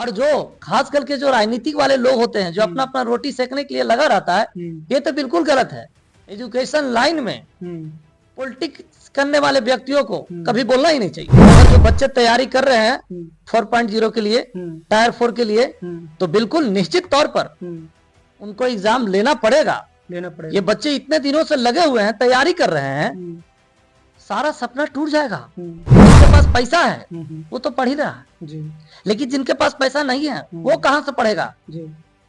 और जो खास करके जो राजनीतिक वाले लोग होते हैं जो अपना अपना रोटी सेकने के लिए लगा रहता है, ये तो बिल्कुल गलत है। एजुकेशन लाइन में पॉलिटिक्स करने वाले व्यक्तियों को कभी बोलना ही नहीं चाहिए। अगर जो बच्चे तैयारी कर रहे हैं 4.0 के लिए, टायर 4 के लिए, तो बिल्कुल निश्चित तौर पर उनको एग्जाम लेना पड़ेगा। ये बच्चे इतने दिनों से लगे हुए हैं, तैयारी कर रहे हैं, सारा सपना टूट जाएगा। जिनके पास पैसा है वो तो पढ़ ही रहा है, लेकिन जिनके पास पैसा नहीं है वो कहां से पढ़ेगा।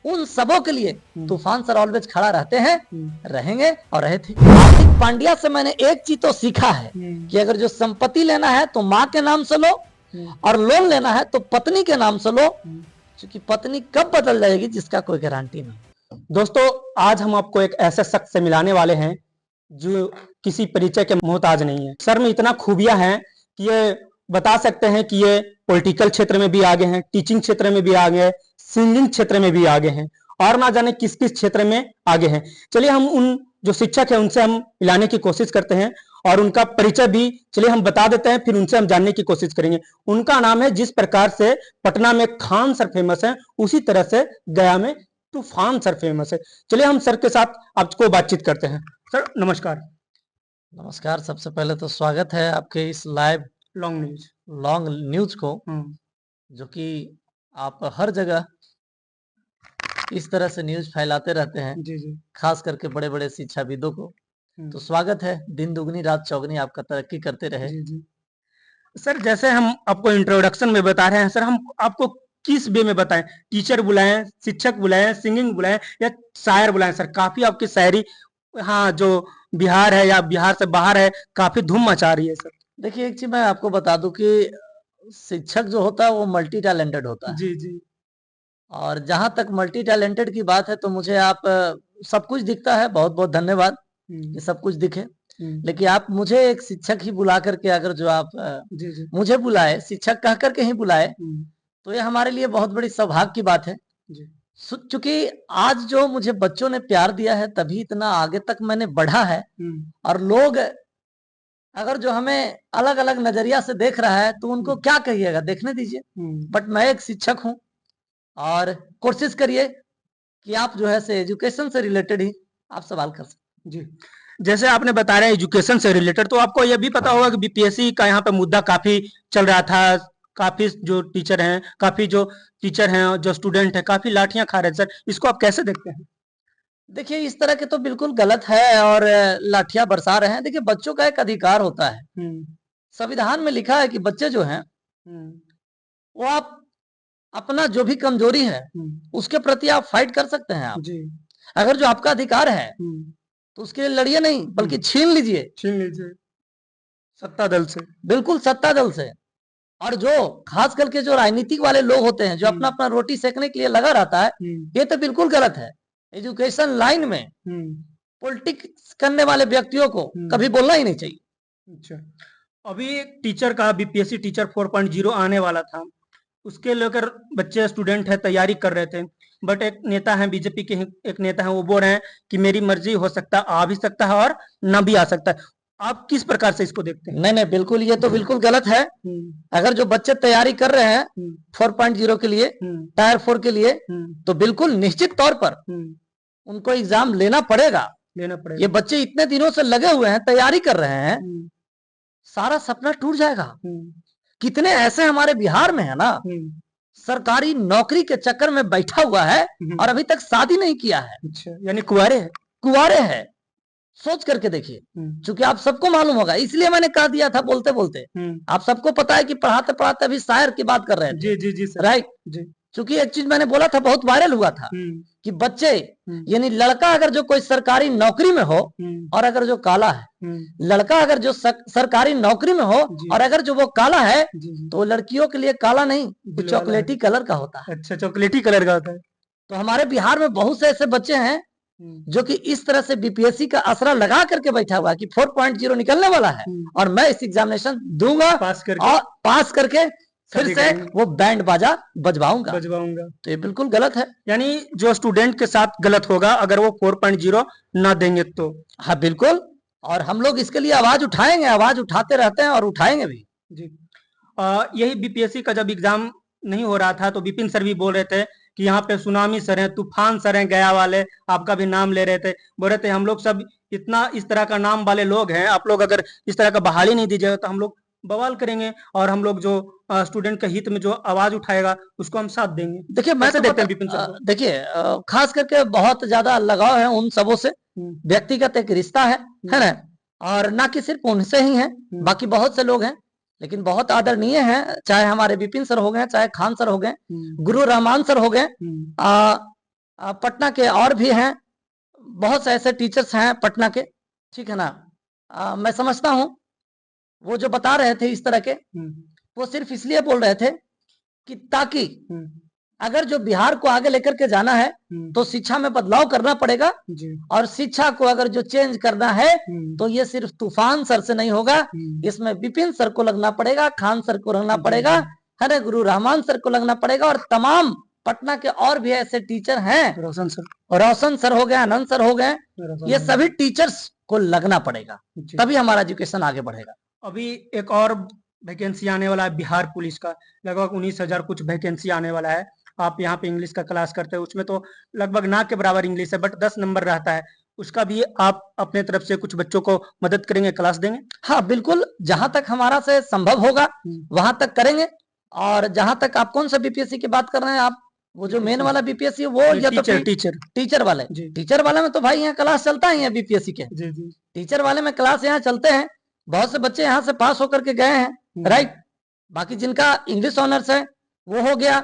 उन सबों के लिए तूफान सर ऑलवेज खड़ा रहते हैं, रहेंगे और रहे थे। हार्दिक पांड्या से मैंने एक चीज तो सीखा है कि अगर जो संपत्ति लेना है तो माँ के नाम से लो, और लोन लेना है तो पत्नी के नाम से लो, क्योंकि पत्नी कब बदल जाएगी जिसका कोई गारंटी नहीं। दोस्तों, आज हम आपको एक ऐसे शख्स से मिलाने वाले हैं जो किसी परिचय के मोहताज नहीं है। सर में इतना खूबियां हैं कि ये बता सकते हैं कि ये पॉलिटिकल क्षेत्र में भी आगे हैं, टीचिंग क्षेत्र में भी आगे हैं, सिंगिंग क्षेत्र में भी आगे हैं, और ना जाने किस किस क्षेत्र में आगे हैं। चलिए हम उन जो शिक्षक हैं उनसे हम मिलाने की कोशिश करते हैं, और उनका परिचय भी चलिए हम बता देते हैं, फिर उनसे हम जानने की कोशिश करेंगे। उनका नाम है, जिस प्रकार से पटना में खान सर फेमस है, उसी तरह से गया में तूफान सर फेमस है। चलिए हम सर के साथ आपको बातचीत करते हैं। सर नमस्कार। नमस्कार। सबसे पहले तो स्वागत है आपके इस लाइव लॉन्ग न्यूज को, जो कि आप हर जगह इस तरह से न्यूज फैलाते रहते हैं, खास करके बड़े बड़े शिक्षाविदों को। तो स्वागत है, दिन दुगनी रात चौगनी आपका तरक्की करते रहे। सर जैसे हम आपको इंट्रोडक्शन में बता रहे हैं, सर हम आपको किस वे में बताएं? टीचर बुलाएं, शिक्षक बुलाएं, सिंगिंग बुलाएं या शायर बुलाएं? सर काफी आपकी शायरी हाँ जो बिहार है या बिहार से बाहर है, काफी धूम मचा रही है। सर देखिए, एक चीज मैं आपको बता दूं कि शिक्षक जो होता है वो मल्टी टैलेंटेड होता है। जी। और जहां तक मल्टी टैलेंटेड की बात है तो मुझे आप सब कुछ दिखता है, बहुत बहुत धन्यवाद कि सब कुछ दिखे। लेकिन आप मुझे एक शिक्षक ही बुला करके, अगर जो आप मुझे बुलाए, शिक्षक कह करके ही बुलाए, तो ये हमारे लिए बहुत बड़ी सौभाग्य की बात है। चूंकि आज जो मुझे बच्चों ने प्यार दिया है, तभी इतना आगे तक मैंने बढ़ा है। और लोग अगर जो हमें अलग अलग नजरिया से देख रहा है तो उनको क्या कहिएगा, देखने दीजिए। बट मैं एक शिक्षक हूं, और कोशिश करिए कि आप जो है से एजुकेशन से रिलेटेड ही आप सवाल कर सकते। जी, जैसे आपने बता रहे हैं एजुकेशन से रिलेटेड, तो आपको यह भी पता होगा कि बीपीएससी का यहाँ पे मुद्दा काफी चल रहा था। काफी जो टीचर हैं, जो स्टूडेंट हैं, काफी लाठियां खा रहे हैं। सर इसको आप कैसे देखते हैं? देखिए, इस तरह के तो बिल्कुल गलत है, और लाठियां बरसा रहे हैं। देखिए, बच्चों का एक अधिकार होता है, संविधान में लिखा है कि बच्चे जो हैं वो आप अपना जो भी कमजोरी है उसके प्रति आप फाइट कर सकते हैं। आप अगर जो आपका अधिकार है तो उसके लिए लड़िए नहीं, बल्कि छीन लीजिए सत्ता दल से। बिल्कुल सत्ता दल से। और जो खास करके जो राजनीतिक वाले लोग होते हैं जो अपना अपना रोटी सेकने के लिए लगा रहता है, ये तो बिल्कुल गलत है। एजुकेशन लाइन में पॉलिटिक्स करने वाले व्यक्तियों को कभी बोलना ही नहीं चाहिए। अच्छा, अभी एक टीचर का बीपीएससी टीचर 4.0 आने वाला था, उसके लेकर बच्चे स्टूडेंट है तैयारी कर रहे थे। बट एक नेता है, बीजेपी के एक नेता है, वो बोल रहे हैं कि मेरी मर्जी हो सकता है, आ भी सकता है और ना भी आ सकता है। आप किस प्रकार से इसको देखते हैं? नहीं, बिल्कुल, ये तो बिल्कुल गलत है। अगर जो बच्चे तैयारी कर रहे हैं 4.0 के लिए, टायर 4 के लिए, तो बिल्कुल निश्चित तौर पर उनको एग्जाम लेना पड़ेगा। ये बच्चे इतने दिनों से लगे हुए हैं, तैयारी कर रहे हैं, सारा सपना टूट जाएगा। कितने ऐसे हमारे बिहार में है ना, सरकारी नौकरी के चक्कर में बैठा हुआ है और अभी तक शादी नहीं किया है। अच्छा, यानी कुंवारे हैं। सोच करके देखिए, क्योंकि आप सबको मालूम होगा, इसलिए मैंने कह दिया था बोलते बोलते। आप सबको पता है कि पढ़ाते पढ़ाते अभी शायर की बात कर रहे थे। जी राइट। क्योंकि एक चीज मैंने बोला था, बहुत वायरल हुआ था कि बच्चे यानी लड़का अगर जो कोई सरकारी नौकरी में हो, और अगर जो काला है, लड़का अगर जो सरकारी नौकरी में हो और अगर जो वो काला है, तो लड़कियों के लिए काला नहीं, चॉकलेटी कलर का होता है। अच्छा, चॉकलेटी कलर का होता है। तो हमारे बिहार में बहुत से ऐसे बच्चे हैं जो कि इस तरह से बीपीएससी का असरा लगा करके बैठा हुआ है कि 4.0 निकलने वाला है और मैं इस एग्जामिनेशन दूंगा, और पास करके फिर से वो बैंड बाजा बजवाऊंगा। तो ये बिल्कुल गलत है। यानी जो स्टूडेंट के साथ गलत होगा अगर वो 4.0 ना देंगे तो। हाँ बिल्कुल, और हम लोग इसके लिए आवाज उठाएंगे, आवाज उठाते रहते हैं और उठाएंगे भी। जी, यही बीपीएससी का जब एग्जाम नहीं हो रहा था तो विपिन सर भी बोल रहे थे कि यहाँ पे सुनामी सर हैं, तूफान सर हैं, गया वाले आपका भी नाम ले रहे थे, बोल रहे थे हम लोग सब इतना इस तरह का नाम वाले लोग हैं, आप लोग अगर इस तरह का बहाली नहीं दीजिएगा तो हम लोग बवाल करेंगे और हम लोग जो स्टूडेंट के हित में जो आवाज उठाएगा उसको हम साथ देंगे। देखिए मैं कैसे तो देखते हैं विपिन सर को? देखिए खास करके बहुत ज्यादा लगाव है उन सबों से, व्यक्तिगत एक रिश्ता है ना, और ना कि सिर्फ उनसे ही है, बाकी बहुत से लोग हैं, लेकिन बहुत आदरणीय हैं, चाहे हमारे विपिन सर हो गए, चाहे खान सर हो गए, गुरु रहमान सर हो गए, पटना के और भी हैं, बहुत से ऐसे टीचर्स हैं पटना के, ठीक है ना। मैं समझता हूँ वो जो बता रहे थे इस तरह के, वो सिर्फ इसलिए बोल रहे थे कि ताकि अगर जो बिहार को आगे लेकर के जाना है तो शिक्षा में बदलाव करना पड़ेगा, और शिक्षा को अगर जो चेंज करना है तो ये सिर्फ तूफान सर से नहीं होगा, इसमें विपिन सर को लगना पड़ेगा, खान सर को लगना पड़ेगा, है ना, गुरु रहमान सर को लगना पड़ेगा, और तमाम पटना के और भी ऐसे टीचर हैं, रोशन सर हो गए, आनंद सर हो गए, ये सभी टीचर्स को लगना पड़ेगा, तभी हमारा एजुकेशन आगे बढ़ेगा। अभी एक और वैकेंसी आने वाला है बिहार पुलिस का, लगभग 19,000 कुछ वैकेंसी आने वाला है। आप यहाँ पे इंग्लिश का क्लास करते हैं, उसमें तो लगभग ना के बराबर इंग्लिश है, बट 10 नंबर रहता है, उसका भी आप अपने तरफ से कुछ बच्चों को मदद करेंगे, क्लास देंगे? हाँ बिल्कुल, जहां तक हमारा से संभव होगा वहां तक करेंगे। और जहां तक आप कौन सा बीपीएससी की बात कर रहे हैं, आप वो जो मेन वाला बीपीएससी वो या तो टीचर वाले, टीचर वाले में तो भाई यहाँ क्लास चलता ही है बीपीएससी के, टीचर वाले में क्लास यहाँ चलते हैं, बहुत से बच्चे यहाँ से पास होकर के गए हैं, राइट। बाकी जिनका इंग्लिश ऑनर्स है वो हो गया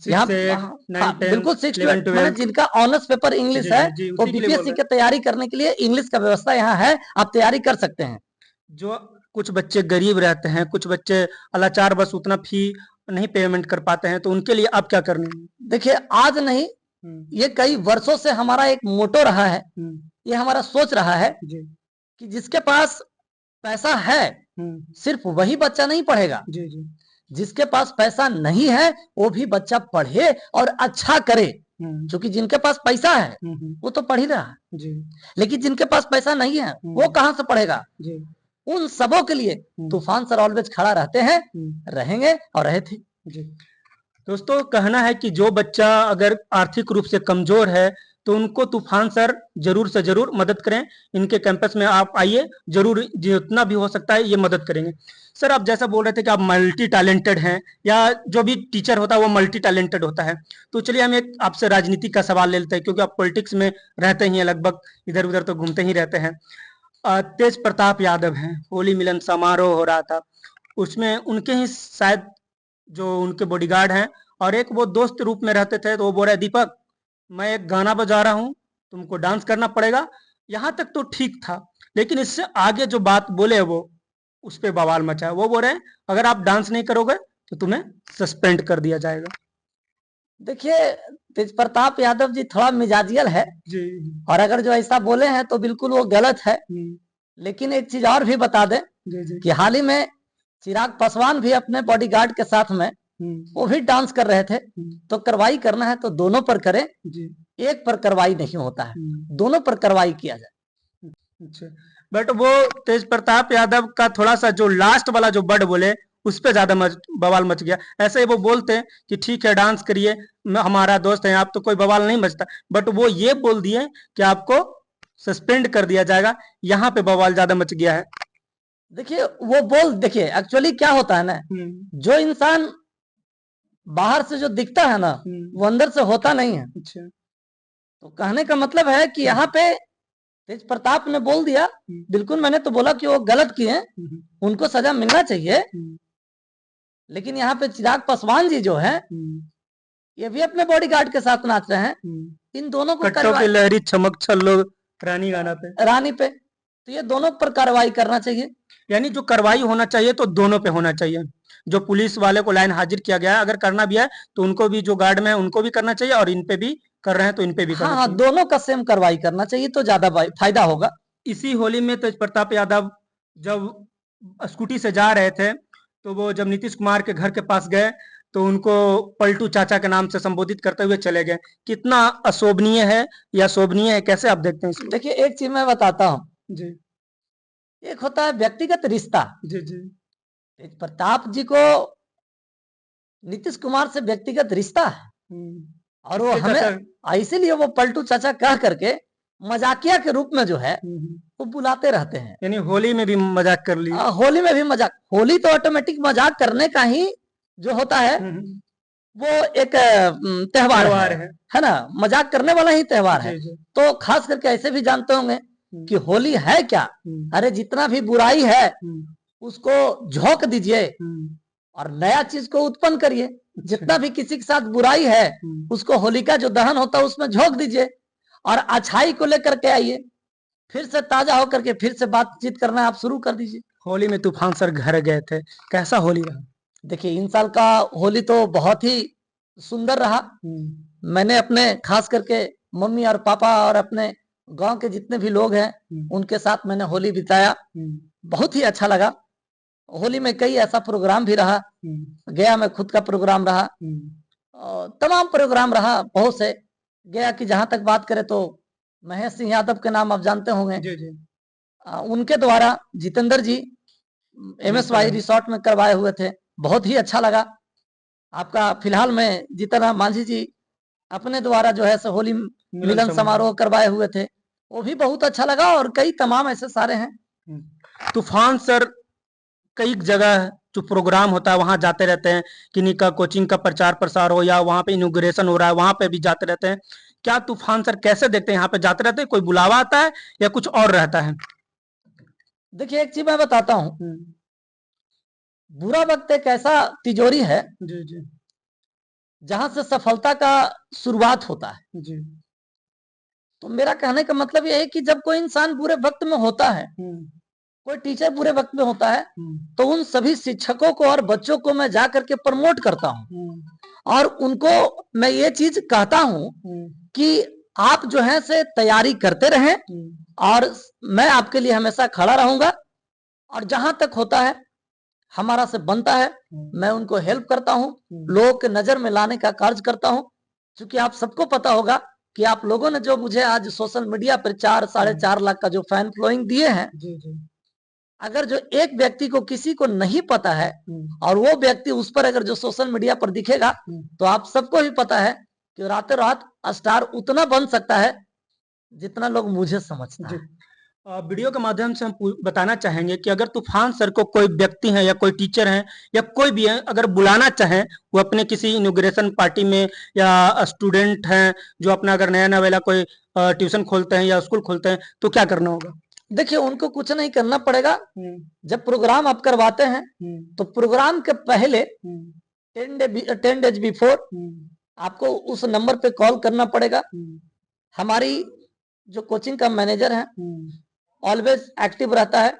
यहाँ, बिल्कुल 6 to 8 जिनका ऑनर्स पेपर इंग्लिश है वो बीपीएससी की तैयारी करने के लिए इंग्लिश का व्यवस्था यहाँ है, आप तैयारी कर सकते हैं। जो कुछ बच्चे गरीब रहते हैं, कुछ बच्चे लाचार बस उतना फी नहीं पेमेंट कर पाते हैं, तो उनके लिए आप क्या करने? देखिए आज नहीं, ये कई वर्षों से हमारा एक मोटो रहा है, ये हमारा सोच रहा है कि जिसके पास पैसा है सिर्फ वही बच्चा नहीं पढ़ेगा, जिसके पास पैसा नहीं है वो भी बच्चा पढ़े और अच्छा करे, क्योंकि जिनके पास पैसा है वो तो पढ़ ही रहा है, लेकिन जिनके पास पैसा नहीं है वो कहाँ से पढ़ेगा। उन सबों के लिए तूफान सर ऑलवेज खड़ा रहते हैं, रहेंगे और रहे थे। दोस्तों कहना है कि जो बच्चा अगर आर्थिक रूप से कमजोर है तो उनको तूफान सर जरूर से जरूर मदद करें, इनके कैंपस में आप आइए, जरूर जितना भी हो सकता है ये मदद करेंगे। सर आप जैसा बोल रहे थे कि आप मल्टी टैलेंटेड हैं, या जो भी टीचर होता है वो मल्टी टैलेंटेड होता है, तो चलिए हम एक आपसे राजनीति का सवाल ले लेते हैं, क्योंकि आप पॉलिटिक्स में रहते ही हैं, लगभग इधर उधर तो घूमते ही रहते हैं। तेज प्रताप यादव हैं, होली मिलन समारोह हो रहा था, उसमें उनके ही शायद जो उनके बॉडीगार्ड हैं और एक वो दोस्त रूप में रहते थे, तो वो बोल रहे दीपक मैं एक गाना बजा रहा हूँ, तुमको डांस करना पड़ेगा। यहाँ तक तो ठीक था, लेकिन इससे आगे जो बात बोले वो उस पर बवाल मचा। वो बोल रहे हैं अगर आप डांस नहीं करोगे तो तुम्हें सस्पेंड कर दिया जाएगा। देखिए तेज प्रताप यादव जी थोड़ा मिजाजियल है जी, और अगर जो ऐसा बोले हैं तो बिल्कुल वो गलत है। लेकिन एक चीज और भी बता दें कि हाल ही में चिराग पासवान भी अपने बॉडीगार्ड के साथ में वो भी डांस कर रहे थे, तो कार्रवाई करना है तो दोनों पर करें, एक पर कार्रवाई नहीं होता है, दोनों पर कार्रवाई किया जाए। अच्छा, बट वो तेज प्रताप यादव का थोड़ा सा जो लास्ट वाला जो वर्ड बोले उस पे ज्यादा बवाल मच गया। ऐसे ही वो बोलते हैं कि ठीक है डांस करिए, हमारा दोस्त है आप, तो कोई बवाल नहीं मचता, बट वो ये बोल दिए कि आपको सस्पेंड कर दिया जाएगा, यहाँ पे बवाल ज्यादा मच गया है। देखिए वो देखिए एक्चुअली क्या होता है ना, जो इंसान बाहर से जो दिखता है ना वो अंदर से होता नहीं है। अच्छा। तो कहने का मतलब है कि यहाँ पे तेज प्रताप ने बोल दिया, बिल्कुल मैंने तो बोला कि वो गलत किए, उनको सजा मिलना चाहिए, लेकिन यहाँ पे चिराग पासवान जी जो है ये भी अपने बॉडीगार्ड के साथ नाच रहे हैं, इन दोनों को लहरी चमक छल्लो रानी गाना पे, रानी पे, तो ये दोनों पर कार्रवाई करना चाहिए। यानी जो कार्रवाई होना चाहिए तो दोनों पे होना चाहिए। जो पुलिस वाले को लाइन हाजिर किया गया है, अगर करना भी है तो उनको भी, जो गार्ड में है उनको भी करना चाहिए, और इन पे भी कर रहे हैं तो इन पे भी करना चाहिए। दोनों का सेम कार्रवाई करना चाहिए तो ज्यादा फायदा होगा। इसी होली में तेज प्रताप यादव जब स्कूटी से जा रहे थे तो वो जब नीतीश कुमार के घर के पास गए तो उनको पलटू चाचा के नाम से संबोधित करते हुए चले गए। कितना अशोभनीय है या शोभनीय है, कैसे आप देखते हैं इसको? देखिए एक चीज मैं बताता हूँ जी, एक होता है व्यक्तिगत रिश्ता जी जी, तेज प्रताप जी को नीतीश कुमार से व्यक्तिगत रिश्ता है और वो हमें इसीलिए वो पलटू चाचा कह करके मजाकिया के रूप में जो है वो बुलाते रहते हैं। यानी होली में भी मजाक कर ली। होली में भी मजाक, होली तो ऑटोमेटिक मजाक करने का ही जो होता है वो एक त्योहार है ना, मजाक करने वाला ही त्योहार है। तो खास करके ऐसे भी जानते होंगे कि होली है क्या, अरे जितना भी बुराई है उसको झोंक दीजिए और नया चीज को उत्पन्न करिए। जितना भी किसी के साथ बुराई है उसको होलिका जो दहन होता है उसमें झोंक दीजिए और अच्छाई को लेकर के आइए, फिर से ताजा होकर के फिर से बातचीत करना आप शुरू कर दीजिए। होली में तूफान सर घर गए थे, कैसा होली रहा? देखिए इन साल का होली तो बहुत ही सुंदर रहा। मैंने अपने खास करके मम्मी और पापा और अपने गांव के जितने भी लोग हैं उनके साथ मैंने होली बिताया, बहुत ही अच्छा लगा। होली में कई ऐसा प्रोग्राम भी रहा, गया में खुद का प्रोग्राम रहा, तमाम प्रोग्राम रहा बहुत से। गया की जहां तक बात करें तो महेश सिंह यादव के नाम आप जानते होंगे, उनके द्वारा जितेंद्र जी MSY रिसोर्ट में करवाए हुए थे, बहुत ही अच्छा लगा। आपका फिलहाल में जीतन मांझी जी अपने द्वारा जो है होली मिलन समारोह करवाए हुए थे, वो भी बहुत अच्छा लगा और कई तमाम ऐसे सारे हैं। तूफान सर कई जगह जो प्रोग्राम होता है वहां जाते रहते हैं, किन्हीं का कोचिंग का प्रचार प्रसार हो या वहां पे इनॉग्रेशन हो रहा है वहां पे भी जाते रहते हैं। क्या तूफान सर कैसे देखते हैं, यहाँ पे जाते रहते हैं, कोई बुलावा आता है या कुछ और रहता है? देखिए एक चीज मैं बताता हूँ, बुरा वक्त एक ऐसा तिजोरी है जहां से सफलता का शुरुआत होता है जी। तो मेरा कहने का मतलब यह है कि जब कोई इंसान बुरे वक्त में होता है, कोई टीचर बुरे वक्त में होता है, तो उन सभी शिक्षकों को और बच्चों को मैं जा करके प्रमोट करता हूँ और उनको मैं ये चीज कहता हूँ कि आप जो है से तैयारी करते रहें और मैं आपके लिए हमेशा खड़ा रहूंगा और जहां तक होता है हमारा से बनता है मैं उनको हेल्प करता हूं, लोगों के नजर में लाने का कार्य करता हूं। क्योंकि आप सबको पता होगा कि आप लोगों ने जो मुझे आज सोशल मीडिया पर 4-4.5 लाख का जो फैन फॉलोइंग दिए हैं, अगर जो एक व्यक्ति को किसी को नहीं पता है और वो व्यक्ति उस पर अगर जो सोशल मीडिया पर दिखेगा तो आप सबको भी पता है कि रातों रात स्टार उतना बन सकता है जितना लोग मुझे समझते हैं। वीडियो के माध्यम से हम बताना चाहेंगे कि अगर तूफान सर को कोई व्यक्ति है या कोई टीचर है या कोई भी है अगर बुलाना चाहे, वो अपने किसी इनॉग्रेशन पार्टी में या स्टूडेंट हैं जो अपना अगर नया नवेला कोई ट्यूशन खोलते हैं या स्कूल खोलते हैं, तो क्या करना होगा? देखिए उनको कुछ नहीं करना पड़ेगा। जब प्रोग्राम आप करवाते हैं तो प्रोग्राम के पहले 10 डेज बिफोर आपको उस नंबर पे कॉल करना पड़ेगा। हमारी जो कोचिंग का मैनेजर है ऑलवेज एक्टिव रहता है,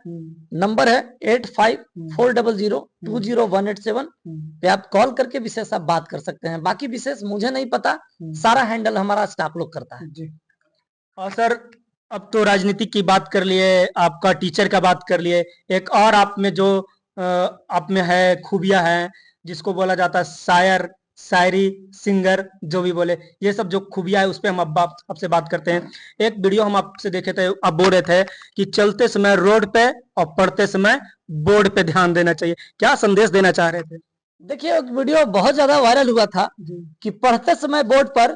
नंबर है 8540020187 पे आप कॉल करके विशेष आप बात कर सकते हैं। बाकी विशेष मुझे नहीं पता, सारा हैंडल हमारा स्टाफ लोग करता है जी। और सर अब तो राजनीति की बात कर लिए, आपका टीचर का बात कर लिए, एक और आप में जो आप में है खूबियां हैं जिसको बोला जाता है शायर, शायरी, सिंगर, जो भी बोले, ये सब जो खूबियां है उस पर हम अब आपसे बात करते हैं। एक वीडियो हम आपसे देखे थे, आप बोल रहे थे कि चलते समय रोड पे और पढ़ते समय बोर्ड पे ध्यान देना चाहिए, क्या संदेश देना चाह रहे थे? देखिए एक वीडियो बहुत ज्यादा वायरल हुआ था कि पढ़ते समय बोर्ड पर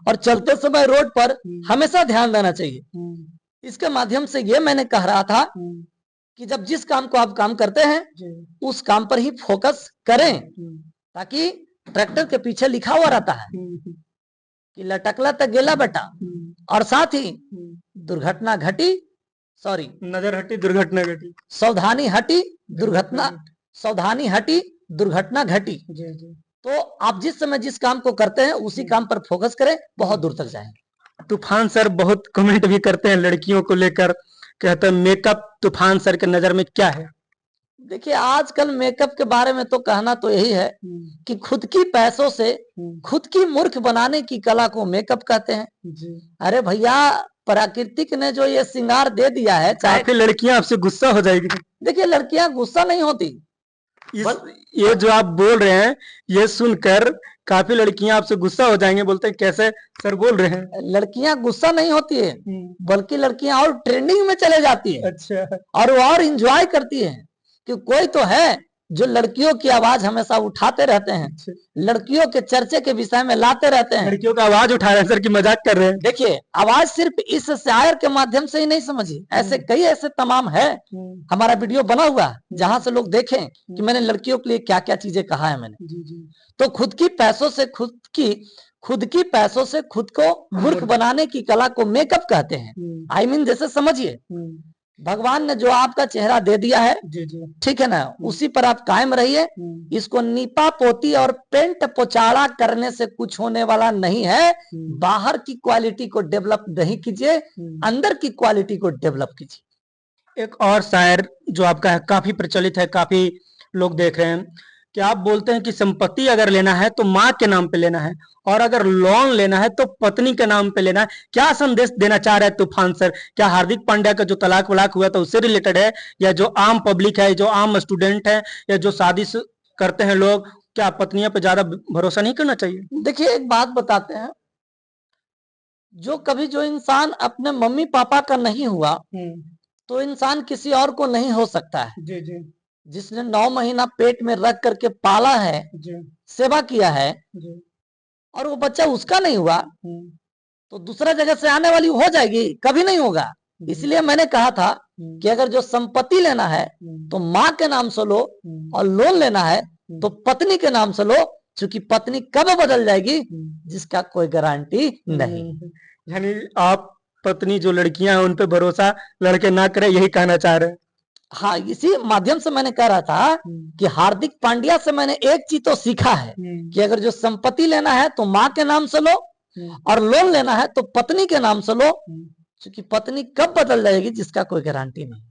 और चलते समय रोड पर हमेशा ध्यान देना चाहिए। इसके माध्यम से ये मैंने कह रहा था कि जब जिस काम को आप काम करते हैं उस काम पर ही फोकस करें, ताकि ट्रैक्टर के पीछे लिखा हुआ रहता है कि लटकला तक गेला बेटा, और साथ ही दुर्घटना घटी, सॉरी नजर हटी दुर्घटना घटी, सावधानी हटी दुर्घटना, सावधानी हटी दुर्घटना घटी। तो आप जिस समय जिस काम को करते हैं उसी काम पर फोकस करें, बहुत दूर तक जाएंगे। तूफान सर बहुत कमेंट भी करते हैं लड़कियों को लेकर, कहते हैं मेकअप तूफान सर के नजर में क्या है? देखिए आजकल मेकअप के बारे में तो कहना तो यही है कि खुद की पैसों से खुद की मूर्ख बनाने की कला को मेकअप कहते हैं जी। अरे भैया प्राकृतिक ने जो ये श्रृंगार दे दिया है, काफी लड़कियां आपसे गुस्सा हो जाएगी। देखिए लड़कियां गुस्सा नहीं होती, ये जो आप बोल रहे हैं ये सुनकर काफी लड़कियां आपसे गुस्सा हो जाएंगे, बोलते हैं कैसे सर बोल रहे हैं। लड़कियां गुस्सा नहीं होती है, बल्कि लड़कियां और ट्रेंडिंग में चले जाती है। अच्छा। और वो और इंजॉय करती है कि कोई तो है जो लड़कियों की आवाज हमेशा उठाते रहते हैं, लड़कियों के चर्चे के विषय में लाते रहते हैं। लड़कियों का आवाज उठा रहे हैं सर, की मजाक कर रहे हैं। देखिए, आवाज सिर्फ इस शायर के माध्यम से ही नहीं समझिए, ऐसे कई ऐसे तमाम है। हमारा वीडियो बना हुआ जहां से लोग देखें कि मैंने लड़कियों के लिए क्या क्या चीजें कहा है मैंने। तो खुद की पैसों से खुद को मूर्ख बनाने की कला को मेकअप कहते हैं। आई मीन जैसे समझिए, भगवान ने जो आपका चेहरा दे दिया है, ठीक है ना, उसी पर आप कायम रहिए। इसको नीपा पोती और पेंट पोचाड़ा करने से कुछ होने वाला नहीं है। बाहर की क्वालिटी को डेवलप नहीं कीजिए, अंदर की क्वालिटी को डेवलप कीजिए। एक और शायर जो आपका है, काफी प्रचलित है, काफी लोग देख रहे हैं कि आप बोलते हैं कि संपत्ति अगर लेना है तो माँ के नाम पे लेना है, और अगर लोन लेना है तो पत्नी के नाम पे लेना है। क्या संदेश देना चाह रहे हैं तूफान सर? क्या हार्दिक पांड्या का जो तलाक वलाक हुआ था उससे रिलेटेड है, या जो आम पब्लिक है, जो आम स्टूडेंट है, या जो शादी करते हैं लोग, क्या पत्नियों पे ज्यादा भरोसा नहीं करना चाहिए? देखिए, एक बात बताते हैं, जो इंसान अपने मम्मी पापा का नहीं हुआ तो इंसान किसी और को नहीं हो सकता है। जिसने 9 महीना पेट में रख करके पाला है, सेवा किया है, और वो बच्चा उसका नहीं हुआ तो दूसरा जगह से आने वाली हो जाएगी? कभी नहीं होगा। इसलिए मैंने कहा था कि अगर जो संपत्ति लेना है तो माँ के नाम से लो, और लोन लेना है तो पत्नी के नाम से लो, क्योंकि पत्नी कब बदल जाएगी जिसका कोई गारंटी नहीं। यानी आप पत्नी जो लड़कियां हैं उन पे भरोसा लड़के ना करें, यही कहना चाह रहे हैं? हाँ, इसी माध्यम से मैंने कह रहा था कि हार्दिक पांड्या से मैंने एक चीज तो सीखा है कि अगर जो संपत्ति लेना है तो माँ के नाम से लो, और लोन लेना है तो पत्नी के नाम से लो, क्योंकि पत्नी कब बदल जाएगी जिसका कोई गारंटी नहीं।